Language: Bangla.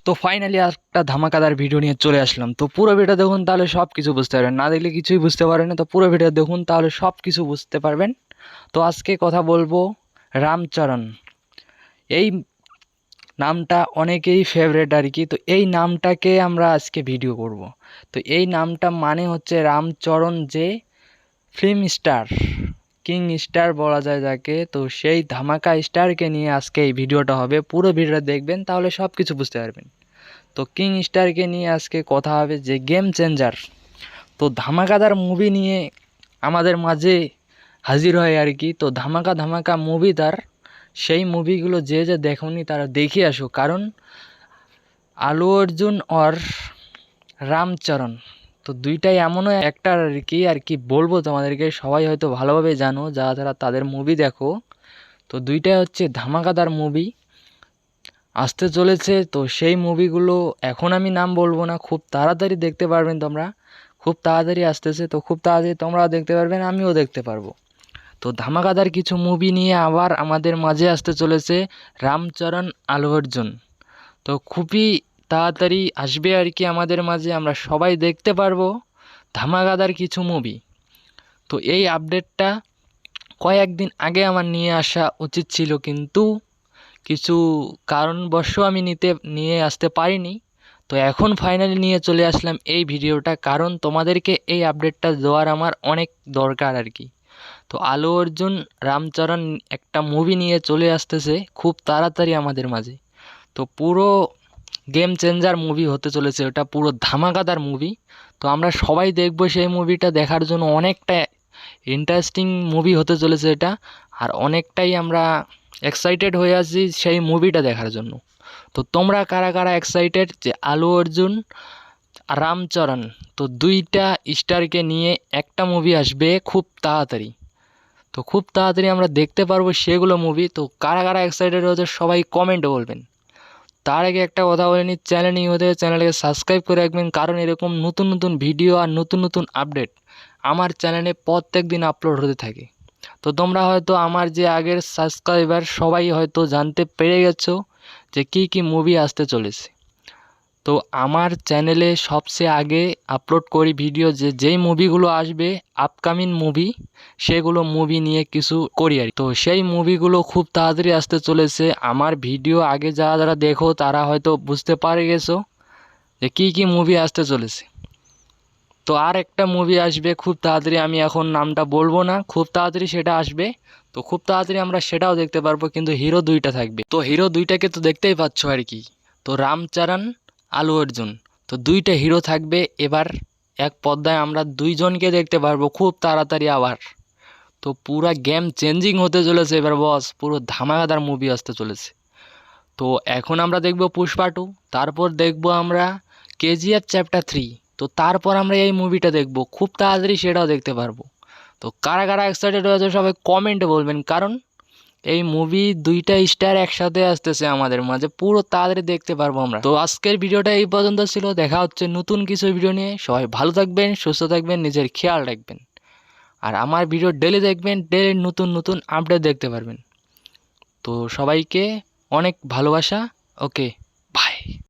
তো ফাইনালি একটা ধামাকাদার ভিডিও নিয়ে চলে আসলাম। তো পুরো ভিডিও দেখুন, তাহলে সব কিছু বুঝতে পারবেন। না দেখলে কিছুই বুঝতে পারবেন না। তো পুরো ভিডিও দেখুন, তাহলে সব কিছু বুঝতে পারবেন। তো আজকে কথা বলবো রামচরণ। এই নামটা অনেকেই ফেভারেট আর কি। তো এই নামটাকে আমরা আজকে ভিডিও করব। তো এই নামটা মানে হচ্ছে রামচরণ, যে ফিল্ম স্টার, কিং স্টার বলা যায় যাকে। তো সেই ধামাকা স্টারকে নিয়ে আজকে এই ভিডিওটা হবে। পুরো ভিডিওটা দেখবেন, তাহলে সব কিছু বুঝতে পারবেন। তো কিং স্টারকে নিয়ে আজকে কথা হবে, যে গেম চেঞ্জার। তো ধামাকাদার মুভি নিয়ে আমাদের মাঝে হাজির হয় আর কি। তো ধামাকা ধামাকা মুভি তার, সেই মুভিগুলো যে যে দেখোনি তারা দেখে আসো। কারণ আলু অর্জুন আর রামচরণ, তো দুইটাই এমনও অ্যাক্টার আর কি বলবো তোমাদেরকে, সবাই হয়তো ভালোভাবে জানো যারা যারা তাদের মুভি দেখো। তো দুইটাই হচ্ছে ধামাকাদার মুভি আসতে চলেছে। তো সেই মুভিগুলো এখন আমি নাম বলবো না, খুব তাড়াতাড়ি দেখতে পারবেন তোমরা। খুব তাড়াতাড়ি আসতেছে, তো খুব তাড়াতাড়ি তোমরাও দেখতে পারবেন, আমিও দেখতে পারবো। তো ধামাকাদার কিছু মুভি নিয়ে আবার আমাদের মাঝে আসতে চলেছে রামচরণ, আলু অর্জুন। তো খুবই তাড়াতাড়ি আসবে আর কি আমাদের মাঝে, আমরা সবাই দেখতে পারবো ধামাকাদার কিছু মুভি। তো এই আপডেটটা কয়েকদিন আগে আমার নিয়ে আসা উচিত ছিল, কিন্তু কিছু কারণবশ আমি নিয়ে আসতে পারিনি। তো এখন ফাইনালি নিয়ে চলে আসলাম এই ভিডিওটা, কারণ তোমাদেরকে এই আপডেটটা দেওয়ার আমার অনেক দরকার আর কি। তো আলু অর্জুন, রামচরণ একটা মুভি নিয়ে চলে আসতেছে খুব তাড়াতাড়ি আমাদের মাঝে। তো পুরো গেম চেঞ্জার মুভি হতে চলেছে, ওটা পুরো ধামাকাদার মুভি। তো আমরা সবাই দেখব সেই মুভিটা দেখার জন্য। অনেকটা ইন্টারেস্টিং মুভি হতে চলেছে এটা, আর অনেকটাই আমরা এক্সাইটেড হয়ে আছি সেই মুভিটা দেখার জন্য। তো তোমরা কারা কারা এক্সাইটেড যে আলু অর্জুন আর রামচরণ, তো দুইটা স্টারকে নিয়ে একটা মুভি আসবে খুব তাড়াতাড়ি। তো খুব তাড়াতাড়ি আমরা দেখতে পারবো সেগুলো মুভি। তো কারা কারা এক্সাইটেড হচ্ছে সবাই কমেন্টে বলবেন। তার আগে একটা কথা বলে নিই, চ্যানেল নিউ হতে চ্যানেলকে সাবস্ক্রাইব করে রাখবেন, কারণ এরকম নতুন নতুন ভিডিও আর নতুন নতুন আপডেট আমার চ্যানেলে প্রত্যেক দিন আপলোড হতে থাকে। তো তোমরা হয়তো আমার যে আগের সাবস্ক্রাইবার সবাই হয়তো জানতে পেরে গেছো যে কী কী মুভি আসতে চলেছে। তো আমার চ্যানেলে সবচেয়ে আগে আপলোড করি ভিডিও, যেই মুভিগুলো আসবে আপকামিং মুভি, সেগুলো মুভি নিয়ে কিছু করি আর কি। তো সেই মুভিগুলো খুব তাড়াতাড়ি আসতে চলেছে। আমার ভিডিও আগে যারা যারা দেখো তারা হয়তো বুঝতে পারে গেছো যে কী কী মুভি আসতে চলেছে। তো আর একটা মুভি আসবে খুব তাড়াতাড়ি, আমি এখন নামটা বলবো না, খুব তাড়াতাড়ি সেটা আসবে। তো খুব তাড়াতাড়ি আমরা সেটাও দেখতে পারবো, কিন্তু হিরো দুইটা থাকবে। তো হিরো দুইটাকে তো দেখতেই পাচ্ছ আর কি। তো রামচরণ, আলু অর্জুন, তো দুইটা হিরো থাকবে এবার এক পর্দায়। আমরা দুইজনকে দেখতে পারবো খুব তাড়াতাড়ি আবার। তো পুরা গেম চেঞ্জিং হতে চলেছে এবার বস, পুরো ধামাকাদার মুভি আসতে চলেছে। তো এখন আমরা দেখব পুষ্পা 2, তারপর দেখব আমরা কেজিএফ চ্যাপ্টার 3। তো তারপর আমরা এই মুভিটা দেখব খুব তাড়াতাড়ি, সেটাও দেখতে পারবো। তো কারা কারা এক্সাইটেড হয়েছে সবাই কমেন্টে বলবেন, কারণ এই মুভি দুইটা স্টার একসাথে আসতেছে আমাদের মাঝে, পুরো তাড়াতাড়ি দেখতে পারবো আমরা। তো আজকের ভিডিওটা এই পর্যন্ত ছিল, দেখা হচ্ছে নতুন কিছু ভিডিও নিয়ে। সবাই ভালো থাকবেন, সুস্থ থাকবেন, নিজের খেয়াল রাখবেন। আর আমার ভিডিও ডেলি দেখবেন, ডেলি নতুন নতুন আপডেট দেখতে পারবেন। তো সবাইকে অনেক ভালোবাসা। ওকে।